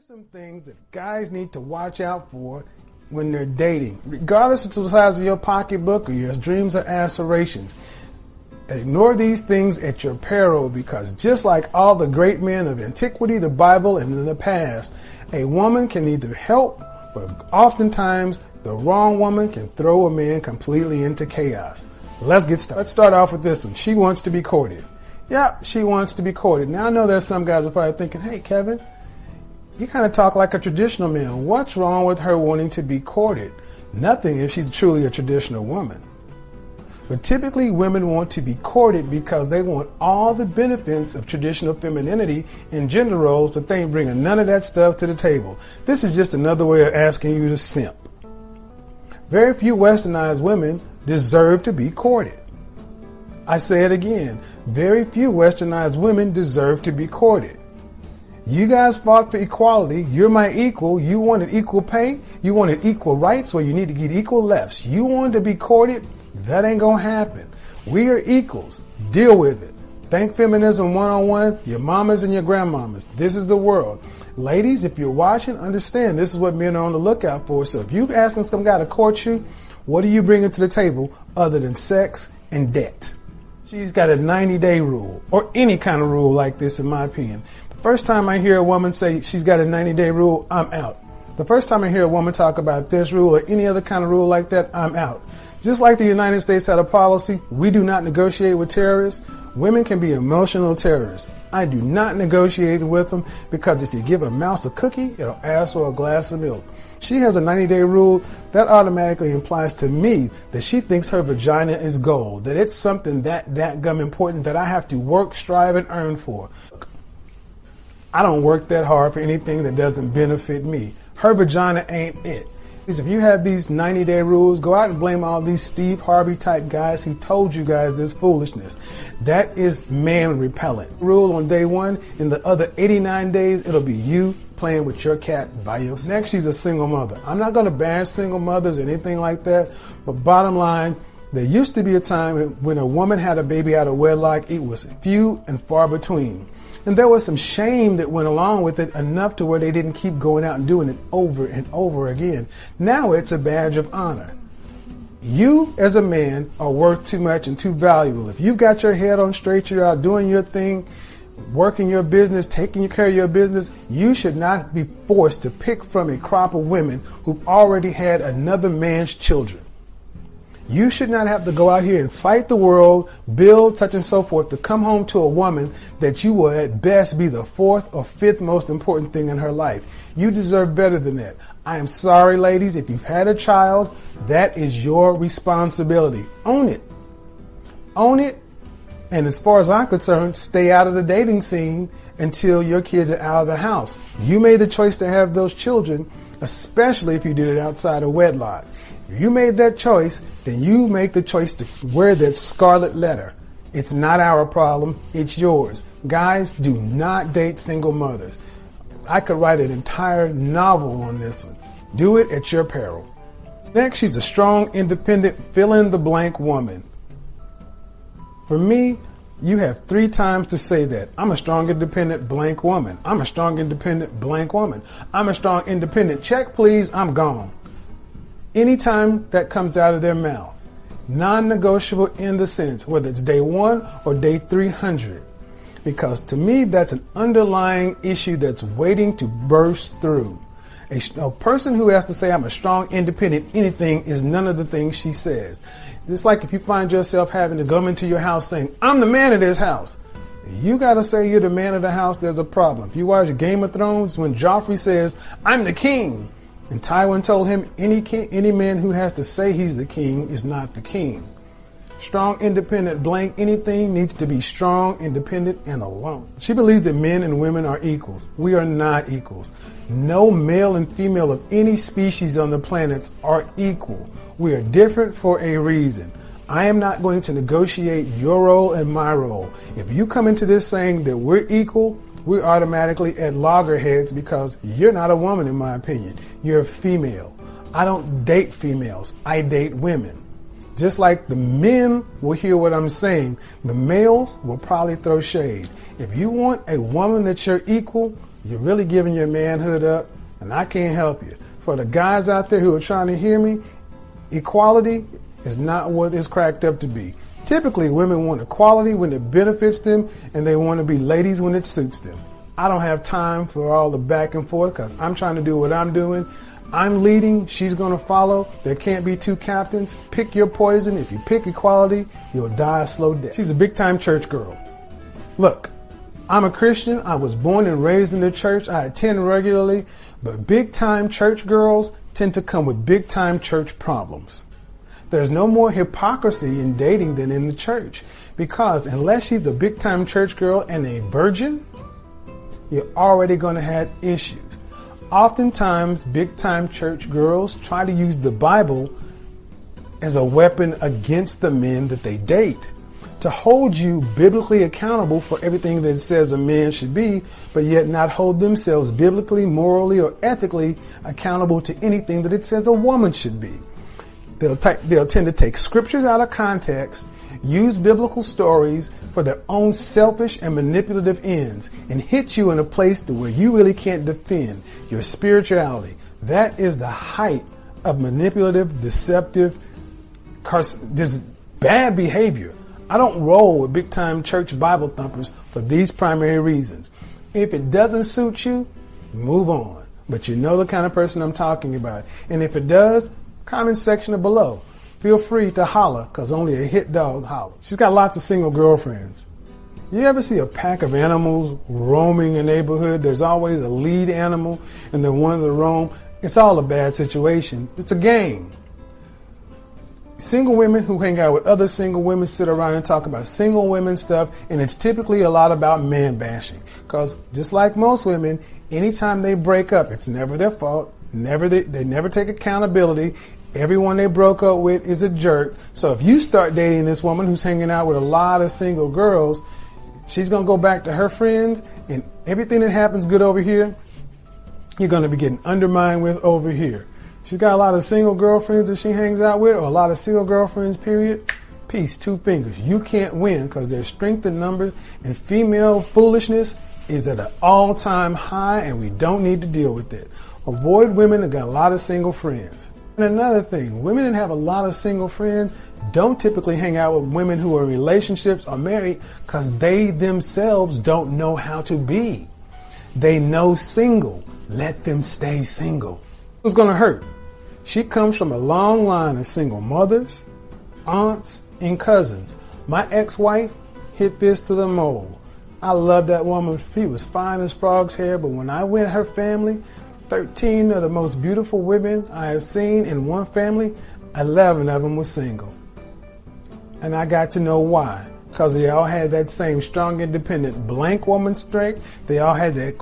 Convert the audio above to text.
Some things that guys need to watch out for when they're dating, regardless of the size of your pocketbook or your dreams or aspirations. Ignore these things at your peril, because just like all the great men of antiquity, the Bible, and in the past, a woman can need to help, but oftentimes the wrong woman can throw a man completely into chaos. Let's get started. Let's start off with this one. She wants to be courted. Yep, she wants to be courted. Now I know there's some guys who are probably thinking, hey, Kevin, you kind of talk like a traditional man. What's wrong with her wanting to be courted? Nothing if she's truly a traditional woman. But typically women want to be courted because they want all the benefits of traditional femininity and gender roles, but they ain't bringing none of that stuff to the table. This is just another way of asking you to simp. Very few westernized women deserve to be courted. I say it again. Very few westernized women deserve to be courted. You guys fought for equality. You're my equal. You wanted equal pay. You wanted equal rights. Well, you need to get equal lefts. You wanted to be courted. That ain't going to happen. We are equals. Deal with it. Thank feminism one-on-one, your mamas and your grandmamas. This is the world. Ladies, if you're watching, understand this is what men are on the lookout for. So if you're asking some guy to court you, what are you bringing to the table other than sex and debt? She's got a 90-day rule, or any kind of rule like this, in my opinion. First time I hear a woman say she's got a 90-day rule, I'm out. The first time I hear a woman talk about this rule or any other kind of rule like that, I'm out. Just like the United States had a policy, we do not negotiate with terrorists. Women can be emotional terrorists. I do not negotiate with them, because if you give a mouse a cookie, it'll ask for a glass of milk. She has a 90-day rule. That automatically implies to me that she thinks her vagina is gold, that it's something that gum important that I have to work, strive, and earn for. I don't work that hard for anything that doesn't benefit me. Her vagina ain't it. If you have these 90-day rules, go out and blame all these Steve Harvey type guys who told you guys this foolishness. That is man repellent. Rule on day one, in the other 89 days, it'll be you playing with your cat by yourself. Next, she's a single mother. I'm not going to bash single mothers or anything like that, but bottom line, there used to be a time when a woman had a baby out of wedlock. It was few and far between. And there was some shame that went along with it, enough to where they didn't keep going out and doing it over and over again. Now it's a badge of honor. You as a man are worth too much and too valuable. If you've got your head on straight, you're out doing your thing, working your business, taking care of your business, you should not be forced to pick from a crop of women who've already had another man's children. You should not have to go out here and fight the world, build such and so forth, to come home to a woman that you will at best be the fourth or fifth most important thing in her life. You deserve better than that. I am sorry, ladies, if you've had a child, that is your responsibility. Own it. Own it. And as far as I'm concerned, stay out of the dating scene until your kids are out of the house. You made the choice to have those children, especially if you did it outside of wedlock. If you made that choice, then you make the choice to wear that scarlet letter. It's not our problem, it's yours. Guys, do not date single mothers. I could write an entire novel on this one. Do it at your peril. Next, she's a strong, independent, fill-in-the-blank woman. For me, you have 3 times to say that. I'm a strong, independent, blank woman. I'm a strong, independent, blank woman. I'm a strong, independent, check please, I'm gone. Anytime that comes out of their mouth, non-negotiable in the sentence, whether it's day 1 or day 300, because to me that's an underlying issue that's waiting to burst through. A person who has to say I'm a strong, independent anything is none of the things she says. It's like if you find yourself having to come into your house saying, I'm the man of this house. You got to say you're the man of the house, there's a problem. If you watch Game of Thrones, when Joffrey says, I'm the king, and Tywin told him any man who has to say he's the king is not the king. Strong, independent, blank anything needs to be strong, independent, and alone. She believes that men and women are equals. We are not equals. No male and female of any species on the planet are equal. We are different for a reason. I am not going to negotiate your role and my role. If you come into this saying that we're equal, we're automatically at loggerheads, because you're not a woman, in my opinion. You're a female. I don't date females. I date women. Just like the men will hear what I'm saying, the males will probably throw shade. If you want a woman that you're equal, You're really giving your manhood up, and I can't help you. For the guys out there who are trying to hear me, equality is not what it's cracked up to be. Typically, women want equality when it benefits them, and they want to be ladies when it suits them. I don't have time for all the back and forth because I'm trying to do what I'm doing. I'm leading, she's going to follow. There can't be two captains. Pick your poison. If you pick equality, you'll die a slow death. She's a big-time church girl. Look, I'm a Christian. I was born and raised in the church. I attend regularly, but big-time church girls tend to come with big-time church problems. There's no more hypocrisy in dating than in the church, because unless she's a big-time church girl and a virgin, you're already going to have issues. Oftentimes, big-time church girls try to use the Bible as a weapon against the men that they date, to hold you biblically accountable for everything that it says a man should be, but yet not hold themselves biblically, morally, or ethically accountable to anything that it says a woman should be. They'll tend to take scriptures out of context, use biblical stories for their own selfish and manipulative ends, and hit you in a place to where you really can't defend your spirituality. That is the height of manipulative, deceptive, just bad behavior. I don't roll with big-time church Bible thumpers for these primary reasons. If it doesn't suit you, move on. But you know the kind of person I'm talking about. And if it does, comment section below. Feel free to holler, because only a hit dog holler. She's got lots of single girlfriends. You ever see a pack of animals roaming a neighborhood? There's always a lead animal and the ones that roam. It's all a bad situation. It's a game. Single women who hang out with other single women sit around and talk about single women stuff, and it's typically a lot about man bashing. Because just like most women, anytime they break up, it's never their fault. They never take accountability. Everyone they broke up with is a jerk. So if you start dating this woman who's hanging out with a lot of single girls, she's going to go back to her friends, and everything that happens good over here, you're going to be getting undermined with over here. She's got a lot of single girlfriends that she hangs out with, or a lot of single girlfriends, period. Peace, two fingers. You can't win, because there's strength in numbers, and female foolishness is at an all-time high, and we don't need to deal with it. Avoid women that got a lot of single friends. And another thing, women that have a lot of single friends don't typically hang out with women who are in relationships or married, because they themselves don't know how to be. They know single. Let them stay single. Who's going to hurt? She comes from a long line of single mothers, aunts, and cousins. My ex-wife hit this to the mold. I love that woman. She was fine as frog's hair, but when I went her family, 13 of the most beautiful women I have seen in one family, 11 of them were single. And I got to know why. Because they all had that same strong, independent, blank woman strength. They all had that